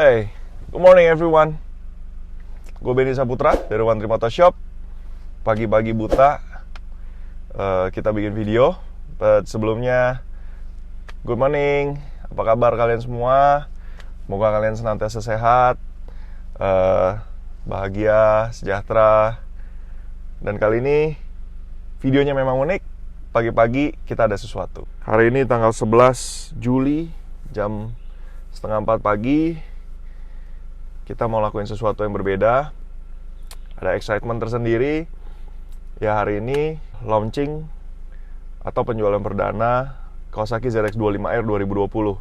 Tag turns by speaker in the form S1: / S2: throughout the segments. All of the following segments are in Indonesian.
S1: Hey, good morning everyone. Gue Benny Saputra dari One Trip Motor Shop. Pagi-pagi buta kita bikin video. But sebelumnya, good morning. Apa kabar kalian semua? Semoga kalian senantiasa sehat, bahagia, sejahtera. Dan kali ini videonya memang unik. Pagi-pagi kita ada sesuatu. Hari ini tanggal 11 Juli jam setengah 4 pagi. Kita mau lakuin sesuatu yang berbeda. Ada excitement tersendiri. Ya, hari ini launching atau penjualan perdana Kawasaki ZX25R 2020.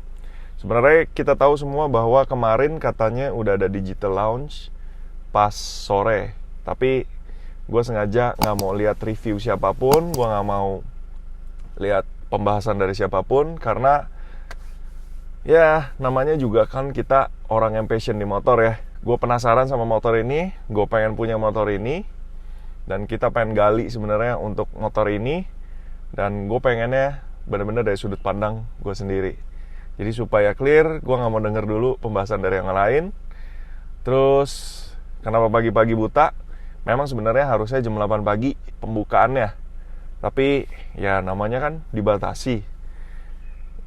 S1: Sebenarnya kita tahu semua bahwa kemarin katanya udah ada digital launch pas sore. Tapi gue sengaja nggak mau lihat review siapapun, gue nggak mau lihat pembahasan dari siapapun, karena ya namanya juga kan kita orang yang passion di motor ya. Gue penasaran sama motor ini, gue pengen punya motor ini, dan kita pengen gali sebenarnya untuk motor ini. Dan gue pengennya benar-benar dari sudut pandang gue sendiri. Jadi supaya clear, gue gak mau denger dulu pembahasan dari yang lain. Terus kenapa pagi-pagi buta? Memang sebenarnya harusnya jam 8 pagi pembukaannya, tapi ya namanya kan dibatasi.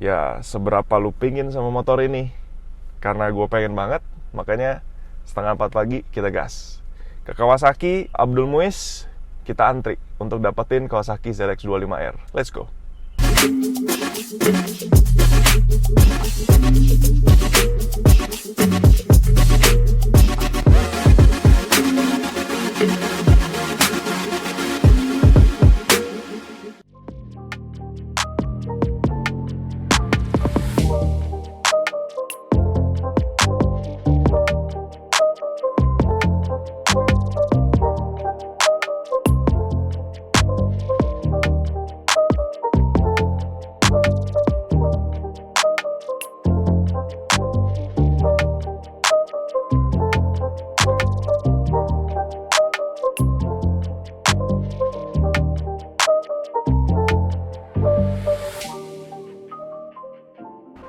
S1: Ya seberapa lu pingin sama motor ini. Karena gue pengen banget, makanya setengah 4 pagi kita gas ke Kawasaki Abdul Muiz. Kita antri untuk dapetin Kawasaki ZX25R. Let's go.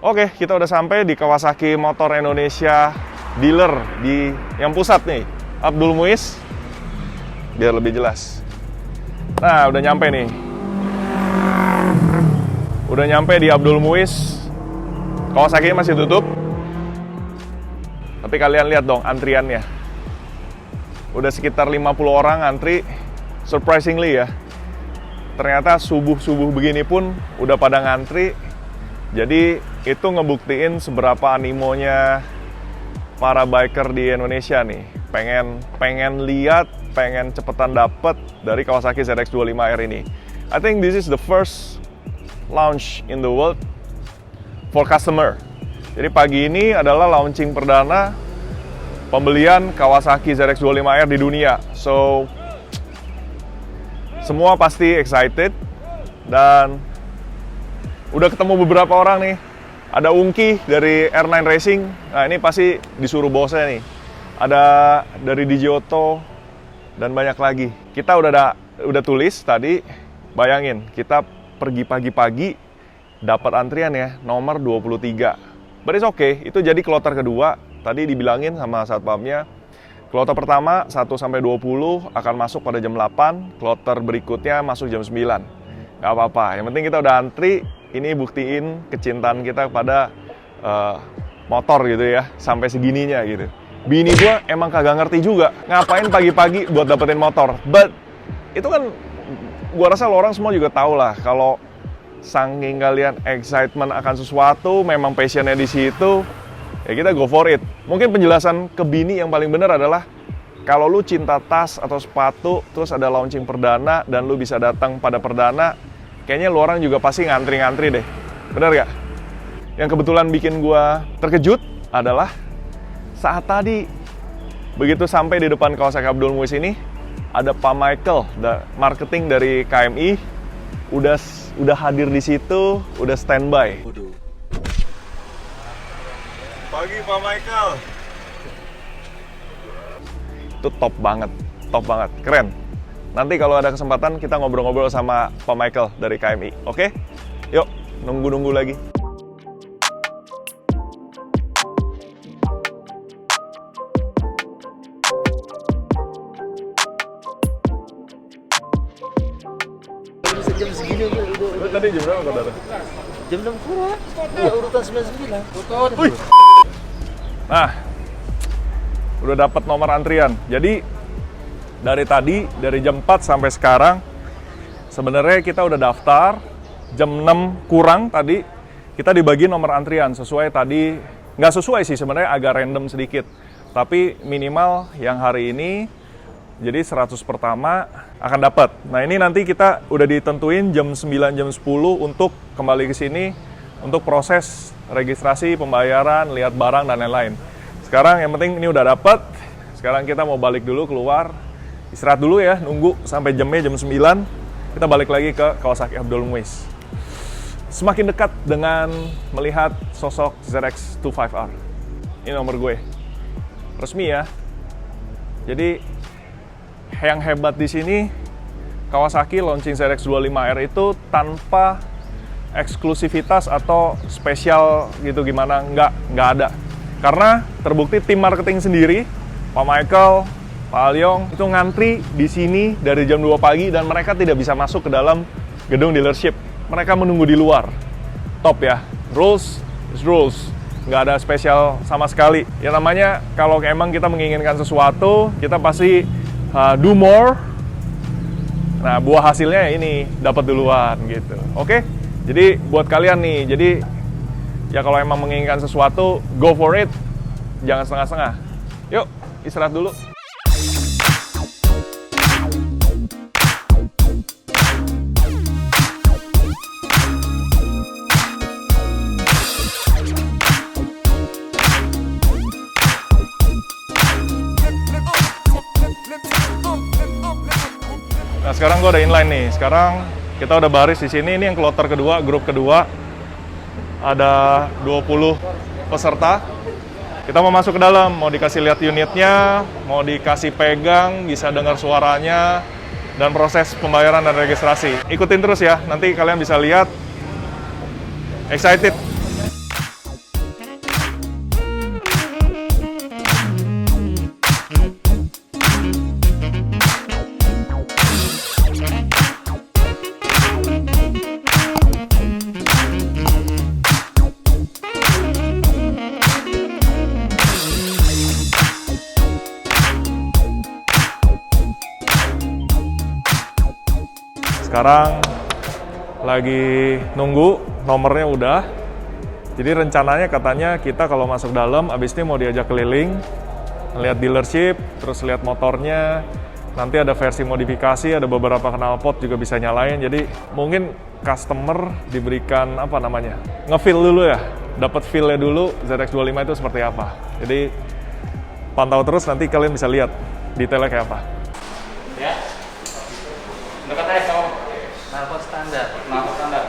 S1: Oke, kita udah sampai di Kawasaki Motor Indonesia dealer di yang pusat nih, Abdul Muiz. Biar lebih jelas. Nah, udah nyampe nih. Udah nyampe di Abdul Muiz. Kawasaki masih tutup. Tapi kalian lihat dong antriannya. Udah sekitar 50 orang antri. Surprisingly ya. Ternyata subuh-subuh begini pun udah pada ngantri. Jadi itu ngebuktiin seberapa animonya para biker di Indonesia nih. Pengen lihat, pengen cepetan dapet dari Kawasaki ZX25R ini. I think this is the first launch in the world for customer. Jadi pagi ini adalah launching perdana pembelian Kawasaki ZX25R di dunia. So semua pasti excited. Dan udah ketemu beberapa orang nih. Ada Ungki dari R9 Racing. Nah, ini pasti disuruh bosnya nih. Ada dari Digiotto dan banyak lagi. Kita udah tulis tadi. Bayangin, kita pergi pagi-pagi dapat antrian ya, nomor 23. But it's okay, itu jadi kloter kedua. Tadi dibilangin sama satpamnya, kloter pertama 1 sampai 20 akan masuk pada jam 8, kloter berikutnya masuk jam 9. Gak apa-apa, yang penting kita udah antri. Ini buktiin kecintaan kita kepada motor gitu ya, sampai segininya gitu. Bini gua emang kagak ngerti juga, ngapain pagi-pagi buat dapetin motor. But itu kan, gua rasa lo orang semua juga tahu lah, kalau saking kalian excitement akan sesuatu, memang passionnya di situ, ya kita go for it. Mungkin penjelasan ke bini yang paling benar adalah, kalau lu cinta tas atau sepatu, terus ada launching perdana, dan lu bisa datang pada perdana, kayaknya lu orang juga pasti ngantri-ngantri deh. Bener gak? Yang kebetulan bikin gua terkejut adalah saat tadi begitu sampai di depan Kawasaki Abdul Muiz ini, ada Pak Michael, marketing dari KMI, udah hadir di situ, udah standby. Pagi Pak Michael. Itu top banget, keren. Nanti kalau ada kesempatan kita ngobrol-ngobrol sama Pak Michael dari KMI, oke? Yuk, nunggu-nunggu lagi.
S2: jam segini udah.
S1: Tadi jam berapa kau datang?
S2: Jam 6 kurang. Ya urutan 99.
S1: Nah, udah dapat nomor antrian. Jadi dari jam 4 sampai sekarang sebenarnya kita udah daftar. Jam 6 kurang tadi kita dibagi nomor antrian sesuai tadi, nggak sesuai sih sebenarnya, agak random sedikit. Tapi minimal yang hari ini jadi 100 pertama akan dapat. Nah, ini nanti kita udah ditentuin jam 9 jam 10 untuk kembali ke sini untuk proses registrasi, pembayaran, lihat barang dan lain-lain. Sekarang yang penting ini udah dapat. Sekarang kita mau balik dulu keluar. Istirahat dulu ya, nunggu sampai jamnya jam 9. Kita balik lagi ke Kawasaki Abdul Muiz. Semakin dekat dengan melihat sosok ZX 25R. Ini nomor gue. Resmi ya. Jadi yang hebat di sini Kawasaki launching ZX 25R itu tanpa eksklusivitas atau spesial gitu gimana, nggak ada. Karena terbukti tim marketing sendiri, Pak Michael, Pak Alyong itu ngantri di sini dari jam 2 pagi dan mereka tidak bisa masuk ke dalam gedung dealership. Mereka menunggu di luar. Top ya. Rules is rules. Nggak ada spesial sama sekali. Ya namanya kalau emang kita menginginkan sesuatu, kita pasti do more. Nah, buah hasilnya ini dapat duluan gitu. Oke? Jadi buat kalian nih, jadi ya kalau emang menginginkan sesuatu, go for it. Jangan setengah-setengah. Yuk, istirahat dulu. Nah, sekarang gue udah inline nih. Sekarang kita udah baris di sini. Ini yang kloter kedua, grup kedua. Ada 20 peserta. Kita mau masuk ke dalam, mau dikasih lihat unitnya, mau dikasih pegang, bisa dengar suaranya, dan proses pembayaran dan registrasi. Ikutin terus ya, nanti kalian bisa lihat. Excited. Sekarang lagi nunggu, nomornya udah. Jadi rencananya katanya kita kalau masuk dalam, abis ini mau diajak keliling, lihat dealership, terus lihat motornya. Nanti ada versi modifikasi, ada beberapa knalpot juga bisa nyalain. Jadi mungkin customer diberikan apa namanya, nge-feel dulu ya, dapat feel-nya dulu ZX25 itu seperti apa. Jadi pantau terus, nanti kalian bisa lihat detailnya kayak apa.
S3: Ya, dekat aja sama knalpot standar. Knalpot standar.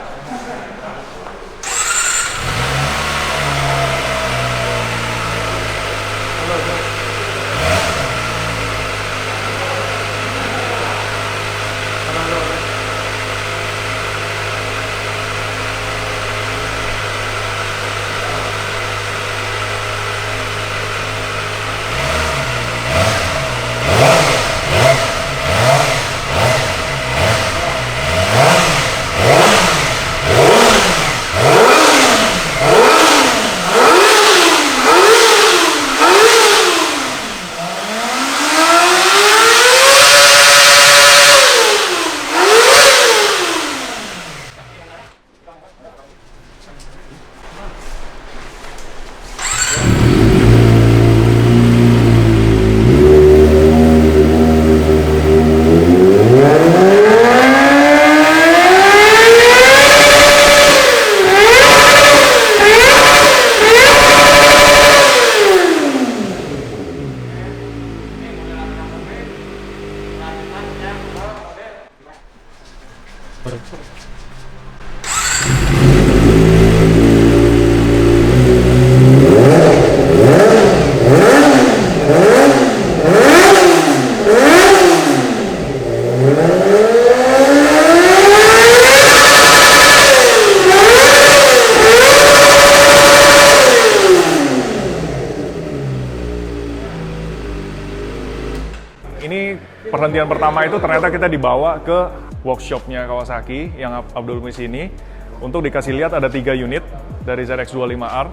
S3: Ini perhentian pertama itu ternyata kita dibawa ke
S4: workshopnya Kawasaki yang Abdul Muiz ini. Untuk dikasih lihat ada 3 unit dari ZX25R.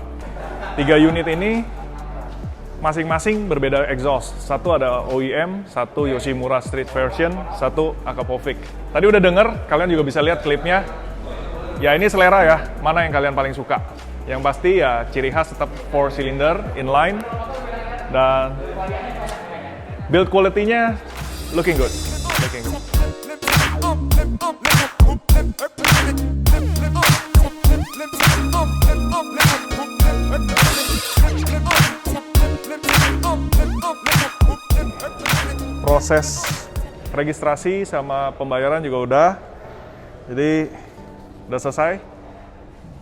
S4: 3 unit ini masing-masing berbeda exhaust. Satu ada OEM, satu Yoshimura Street version, satu Akrapovic. Tadi udah denger, kalian juga bisa lihat klipnya. Ya ini selera ya, mana yang kalian paling suka. Yang pasti ya ciri khas tetap 4 cylinder inline dan build quality-nya looking good. Looking good. Proses registrasi sama pembayaran juga udah, jadi udah selesai.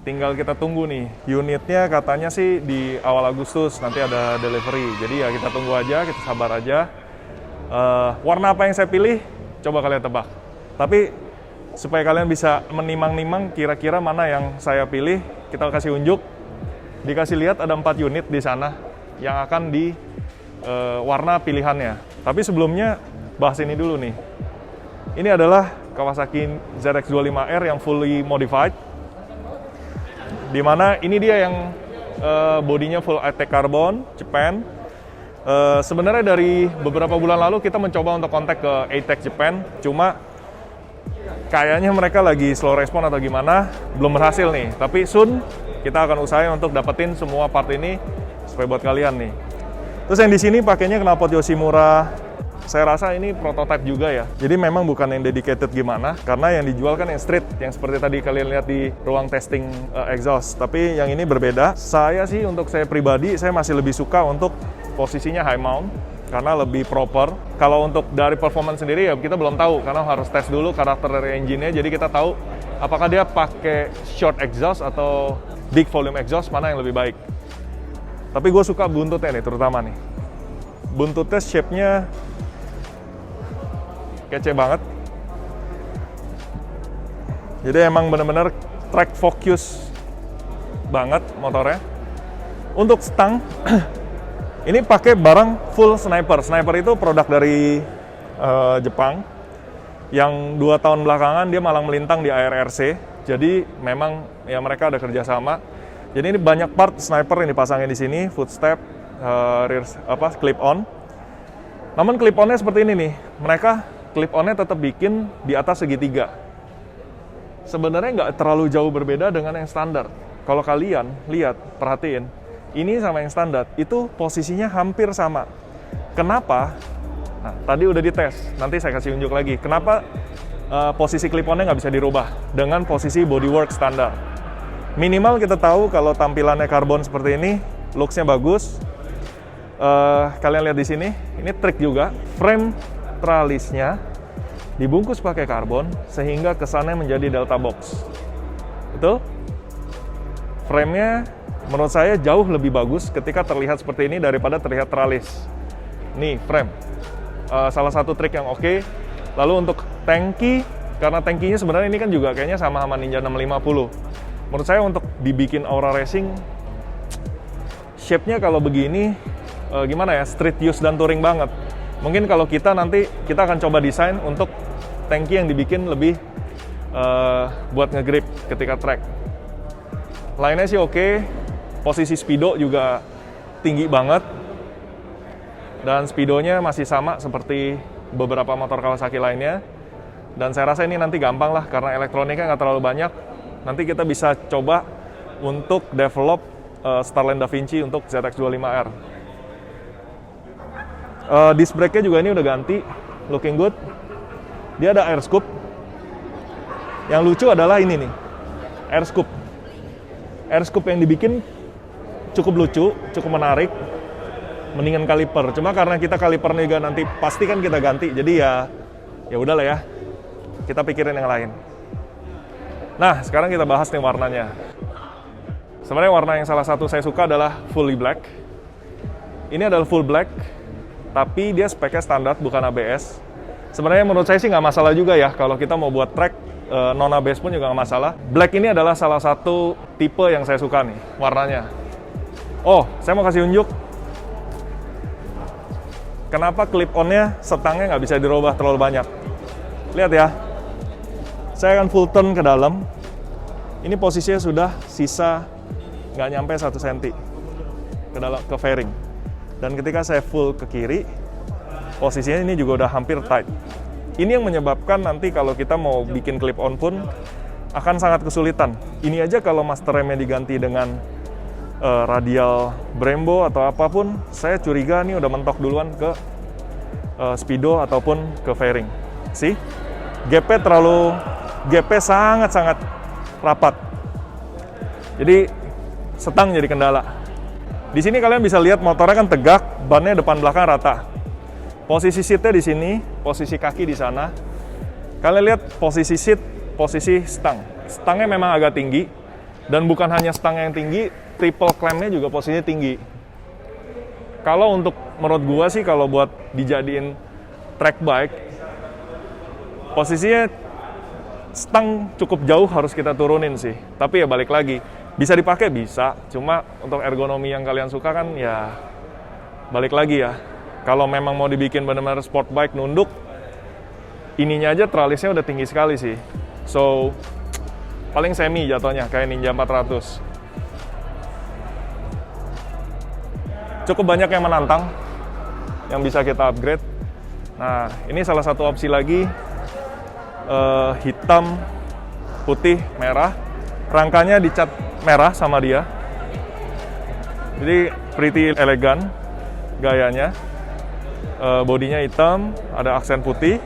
S4: Tinggal kita tunggu nih, unitnya katanya sih di awal Agustus nanti ada delivery. Jadi ya kita tunggu aja, kita sabar aja. Warna apa yang saya pilih, coba kalian tebak. Tapi supaya kalian bisa menimang-nimang kira-kira mana yang saya pilih, kita kasih unjuk. Dikasih lihat ada 4 unit di sana yang akan di warna pilihannya. Tapi sebelumnya bahas ini dulu nih. Ini adalah Kawasaki ZX25R yang fully modified. Dimana ini dia yang bodinya full ATEC carbon, Japan. Sebenarnya dari beberapa bulan lalu kita mencoba untuk kontak ke ATEC Japan, cuma kayaknya mereka lagi slow respon atau gimana, belum berhasil nih. Tapi soon kita akan usahain untuk dapetin semua part ini supaya buat kalian nih. Terus yang di sini pakainya knalpot Yoshimura. Saya rasa ini prototype juga ya. Jadi memang bukan yang dedicated gimana, karena yang dijual kan yang street, yang seperti tadi kalian lihat di ruang testing exhaust. Tapi yang ini berbeda. Saya sih untuk saya pribadi, saya masih lebih suka untuk posisinya high mount, karena lebih proper. Kalau untuk dari performance sendiri ya kita belum tahu, karena harus tes dulu karakter dari engine-nya. Jadi kita tahu apakah dia pakai short exhaust atau big volume exhaust, mana yang lebih baik. Tapi gue suka buntutnya nih, terutama nih. Buntutnya shape-nya kece banget. Jadi emang bener-bener track focus banget motornya. Untuk stang, ini pakai barang full Sniper. Sniper itu produk dari Jepang. Yang 2 tahun belakangan dia malah melintang di ARRC. Jadi memang ya mereka ada kerjasama. Jadi ini banyak part Sniper yang dipasangin di sini, footstep, rear clip on. Namun clip onnya seperti ini nih. Mereka clip onnya tetap bikin di atas segitiga. Sebenarnya nggak terlalu jauh berbeda dengan yang standar. Kalau kalian lihat, perhatiin, ini sama yang standar itu posisinya hampir sama. Kenapa? Nah, tadi udah dites. Nanti saya kasih unjuk lagi. Kenapa posisi clip onnya nggak bisa dirubah dengan posisi bodywork standar? Minimal kita tahu kalau tampilannya karbon seperti ini, looks-nya bagus. Kalian lihat di sini, ini trik juga. Frame tralisnya dibungkus pakai karbon sehingga kesannya menjadi delta box. Betul? Frame-nya menurut saya jauh lebih bagus ketika terlihat seperti ini daripada terlihat tralis. Nih, frame. Salah satu trik yang oke. Lalu untuk tangki, karena tangkinya sebenarnya ini kan juga kayaknya sama Ninja 650. Menurut saya untuk dibikin Aura Racing, shape-nya kalau begini, gimana ya, street use dan touring banget. Mungkin kalau kita nanti, kita akan coba desain untuk tangki yang dibikin lebih buat nge-grip ketika track. Lainnya sih oke, posisi speedo juga tinggi banget. Dan speedonya masih sama seperti beberapa motor Kawasaki lainnya. Dan saya rasa ini nanti gampang lah, karena elektroniknya nggak terlalu banyak. Nanti kita bisa coba untuk develop Starland Da Vinci untuk ZX25R. Disc brake-nya juga ini udah ganti, looking good. Dia ada air scoop. Yang lucu adalah ini nih, air scoop. Air scoop yang dibikin cukup lucu, cukup menarik. Mendingan kaliper. Cuma karena kita kalipernya juga nanti pasti kan kita ganti. Jadi ya udahlah ya. Kita pikirin yang lain. Nah, sekarang kita bahas nih warnanya. Sebenarnya warna yang salah satu saya suka adalah fully black. Ini adalah full black, tapi dia speknya standar, bukan ABS. Sebenarnya menurut saya sih nggak masalah juga ya, kalau kita mau buat track non-ABS pun juga nggak masalah. Black ini adalah salah satu tipe yang saya suka nih, warnanya. Oh, saya mau kasih unjuk. Kenapa clip-on-nya, setangnya nggak bisa dirubah terlalu banyak. Lihat ya, Saya akan full turn ke dalam. Ini posisinya sudah sisa nggak nyampe 1 cm ke dalam ke fairing. Dan ketika saya full ke kiri, posisinya ini juga udah hampir tight. Ini yang menyebabkan nanti kalau kita mau bikin clip on pun akan sangat kesulitan. Ini aja kalau master remnya diganti dengan radial Brembo atau apapun, saya curiga nih udah mentok duluan ke speedo ataupun ke fairing. See? Gapnya sangat-sangat rapat. Jadi setang jadi kendala. Di sini kalian bisa lihat motornya kan tegak, bannya depan belakang rata. Posisi seatnya di sini, posisi kaki di sana. Kalian lihat posisi seat, posisi stang. Stangnya memang agak tinggi, dan bukan hanya stang yang tinggi, triple clamp-nya juga posisinya tinggi. Kalau untuk menurut gua sih, kalau buat dijadiin track bike, posisinya stang cukup jauh harus kita turunin sih. Tapi ya balik lagi, bisa dipakai bisa, cuma untuk ergonomi yang kalian suka kan ya balik lagi ya. Kalau memang mau dibikin benar-benar sport bike nunduk, ininya aja tralisnya udah tinggi sekali sih. So, paling semi jatuhnya, kayak Ninja 400. Cukup banyak yang menantang, yang bisa kita upgrade. Nah, ini salah satu opsi lagi, hitam, putih, merah. Rangkanya dicat merah sama dia. Jadi, pretty elegan gayanya. Bodinya hitam, ada aksen putih.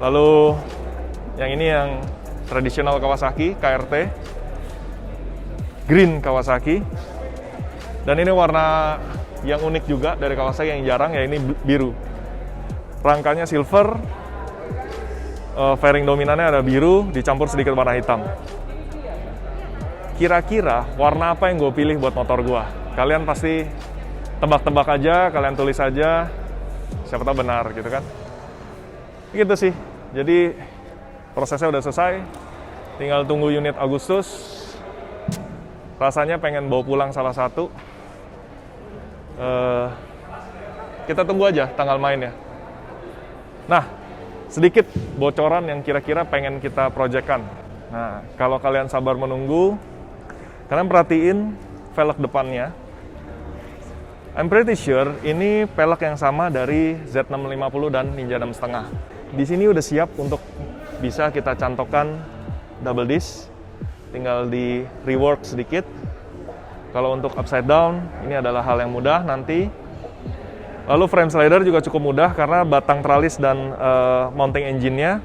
S4: Lalu yang ini yang tradisional Kawasaki, KRT. Green Kawasaki. Dan ini warna yang unik juga dari Kawasaki yang jarang, ya ini biru. Rangkanya silver, fairing dominannya ada biru, dicampur sedikit warna hitam. Kira-kira warna apa yang gue pilih buat motor gue? Kalian pasti tebak-tebak aja, kalian tulis aja, siapa tahu benar gitu kan. Gitu sih, jadi prosesnya udah selesai, tinggal tunggu unit Agustus. Rasanya pengen bawa pulang salah satu. Kita tunggu aja tanggal mainnya. Nah, sedikit bocoran yang kira-kira pengen kita projectkan. Nah, kalau kalian sabar menunggu, kalian perhatiin velg depannya. I'm pretty sure ini pelek yang sama dari Z650 dan Ninja 6.5. Di sini udah siap untuk bisa kita cantokkan double disc. Tinggal di rework sedikit. Kalau untuk upside down, ini adalah hal yang mudah nanti. Lalu frame slider juga cukup mudah karena batang tralis dan mounting engine-nya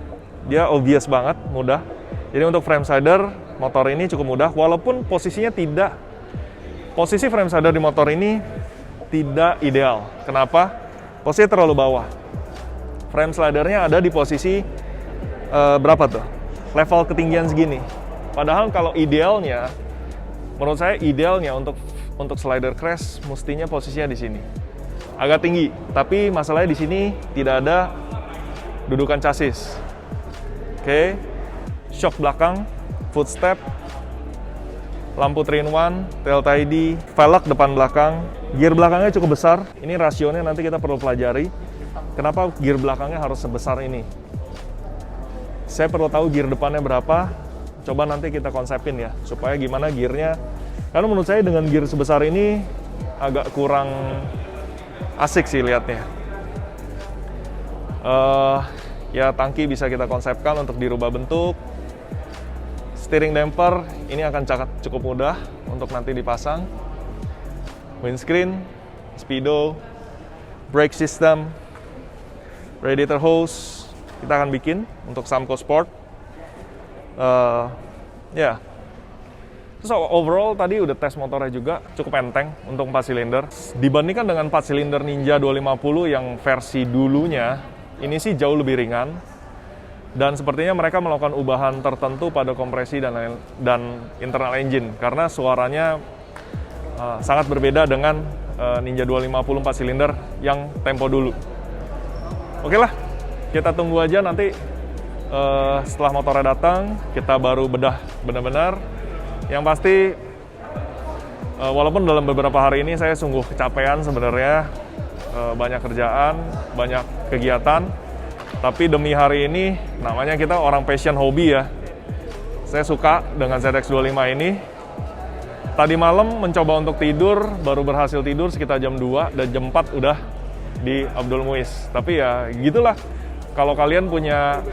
S4: dia obvious banget, mudah. Jadi untuk frame slider, motor ini cukup mudah. Walaupun posisinya posisi frame slider di motor ini tidak ideal. Kenapa? Posisinya terlalu bawah. Frame slidernya ada di posisi berapa tuh? Level ketinggian segini. Padahal kalau idealnya, menurut saya idealnya untuk slider crash mestinya posisinya di sini. Agak tinggi, tapi masalahnya di sini tidak ada dudukan chassis. Oke. Shock belakang, footstep, lampu 3-in-1, tail tidy, velg depan belakang, gear belakangnya cukup besar. Ini rasionya nanti kita perlu pelajari. Kenapa gear belakangnya harus sebesar ini? Saya perlu tahu gear depannya berapa. Coba nanti kita konsepin ya, supaya gimana gearnya. Karena menurut saya dengan gear sebesar ini agak kurang asik sih lihatnya. Ya tangki bisa kita konsepkan untuk dirubah bentuk. Steering damper ini akan cukup mudah untuk nanti dipasang. Windscreen, speedo, brake system, radiator hose kita akan bikin untuk Samco Sport. Ya. Terus overall tadi udah tes motornya juga cukup enteng untuk 4 silinder. Dibandingkan dengan 4 silinder Ninja 250 yang versi dulunya, ini sih jauh lebih ringan. Dan sepertinya mereka melakukan ubahan tertentu pada kompresi dan internal engine karena suaranya sangat berbeda dengan Ninja 250 4 silinder yang tempo dulu. Oke lah, kita tunggu aja nanti setelah motornya datang, kita baru bedah benar-benar. Yang pasti, walaupun dalam beberapa hari ini saya sungguh kecapean sebenarnya, banyak kerjaan, banyak kegiatan. Tapi demi hari ini, namanya kita orang passion hobi ya. Saya suka dengan ZX25 ini. Tadi malam mencoba untuk tidur, baru berhasil tidur sekitar jam 2 dan jam 4 udah di Abdul Muiz. Tapi ya gitulah, kalau kalian punya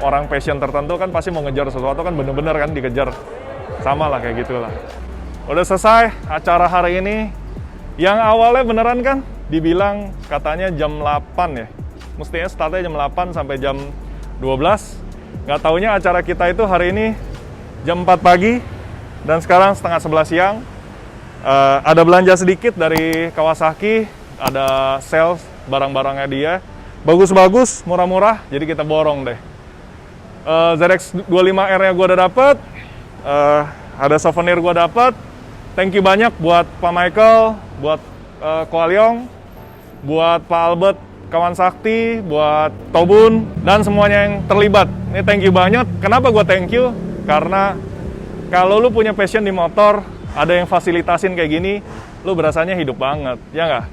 S4: orang passion tertentu kan pasti mau ngejar sesuatu kan bener-bener kan dikejar. Sama lah kayak gitulah. Udah selesai acara hari ini. Yang awalnya beneran kan dibilang katanya jam 8 ya. Mestinya startnya jam 8 sampai jam 12. Nggak taunya acara kita itu hari ini jam 4 pagi. Dan sekarang setengah 11 siang. Ada belanja sedikit dari Kawasaki. Ada sales barang-barangnya dia. Bagus-bagus, murah-murah. Jadi kita borong deh. ZX25R-nya gue udah dapet. Ada souvenir gue dapet. Thank you banyak buat Pak Michael, buat Ko Alyong, buat Pak Albert kawan sakti, buat Tobun, dan semuanya yang terlibat. Ini thank you banyak. Kenapa gue thank you? Karena kalau lu punya passion di motor, ada yang fasilitasin kayak gini, lu berasanya hidup banget, ya nggak?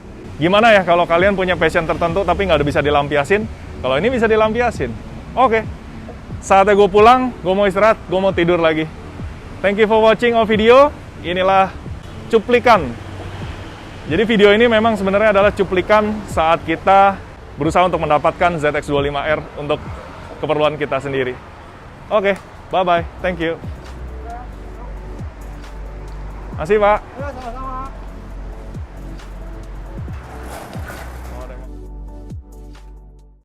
S4: Gimana ya kalau kalian punya passion tertentu tapi nggak bisa dilampiasin? Kalau ini bisa dilampiasin. Oke. Saatnya gue pulang, gue mau istirahat, gue mau tidur lagi. Thank you for watching our video. Inilah cuplikan. Jadi video ini memang sebenarnya adalah cuplikan saat kita berusaha untuk mendapatkan ZX25R untuk keperluan kita sendiri. Oke, bye-bye. Thank you. Masih, Pak.